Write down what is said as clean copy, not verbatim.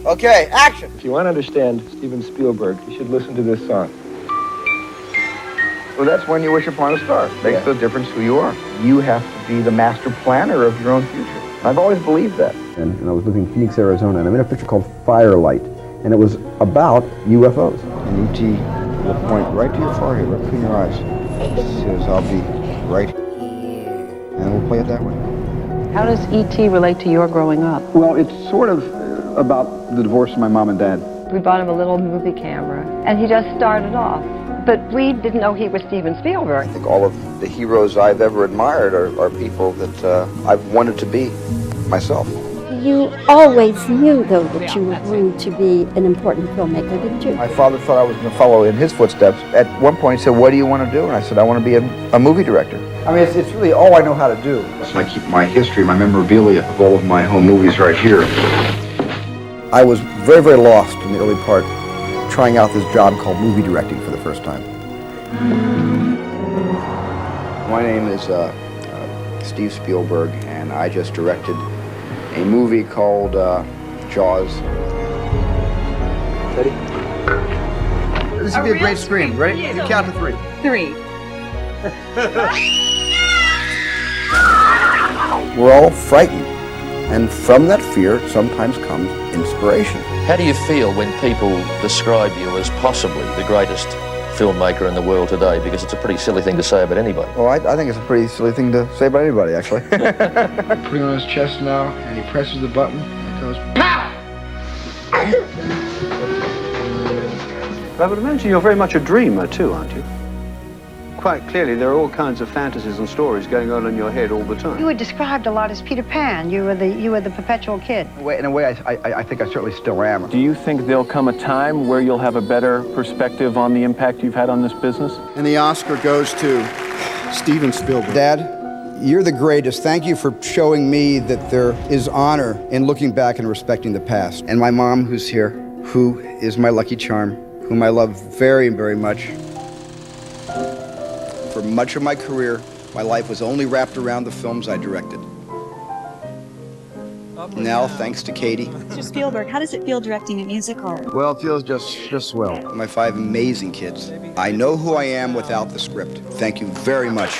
Okay, action. If you want to understand Steven Spielberg, you should listen to this song. Well, that's When You Wish Upon a Star. Makes no difference who you are. You have to be the master planner of your own future. I've always believed that. And I was living in Phoenix, Arizona, and I made a picture called Firelight, and it was about UFOs. And E.T. will point right to your forehead, right between your eyes. He says, I'll be right here. And we'll play it that way. How does E.T. relate to your growing up? Well, it's sort of about the divorce of my mom and dad. We bought him a little movie camera, and he just started off. But we didn't know he was Steven Spielberg. I think all of the heroes I've ever admired are people that I've wanted to be myself. You always knew, though, that you were going to be an important filmmaker, didn't you? My father thought I was going to follow in his footsteps. At one point he said, what do you want to do? And I said, I want to be a movie director. I mean, it's really all I know how to do. I keep my history, my memorabilia of all of my home movies right here. I was very, very lost in the early part, trying out this job called movie directing for the first time. My name is Steve Spielberg, and I just directed a movie called Jaws. Ready? This would be a great scream. Ready? You count to 3. 3. We're all frightened, and from that fear sometimes comes inspiration. How do you feel when people describe you as possibly the greatest filmmaker in the world today? Because it's a pretty silly thing to say about anybody. Well, I think it's a pretty silly thing to say about anybody, actually. Putting on his chest now, and he presses the button, and it goes, POW! I would imagine you're very much a dreamer too, aren't you? Quite clearly, there are all kinds of fantasies and stories going on in your head all the time. You were described a lot as Peter Pan. You were the perpetual kid. In a way, I think I certainly still am. Do you think there'll come a time where you'll have a better perspective on the impact you've had on this business? And the Oscar goes to Steven Spielberg. Dad, you're the greatest. Thank you for showing me that there is honor in looking back and respecting the past. And my mom, who's here, who is my lucky charm, whom I love very, very much. For much of my career, my life was only wrapped around the films I directed. Now, thanks to Katie. Mr. Spielberg, how does it feel directing a musical? Well, it feels just swell. My 5 amazing kids. I know who I am without the script. Thank you very much.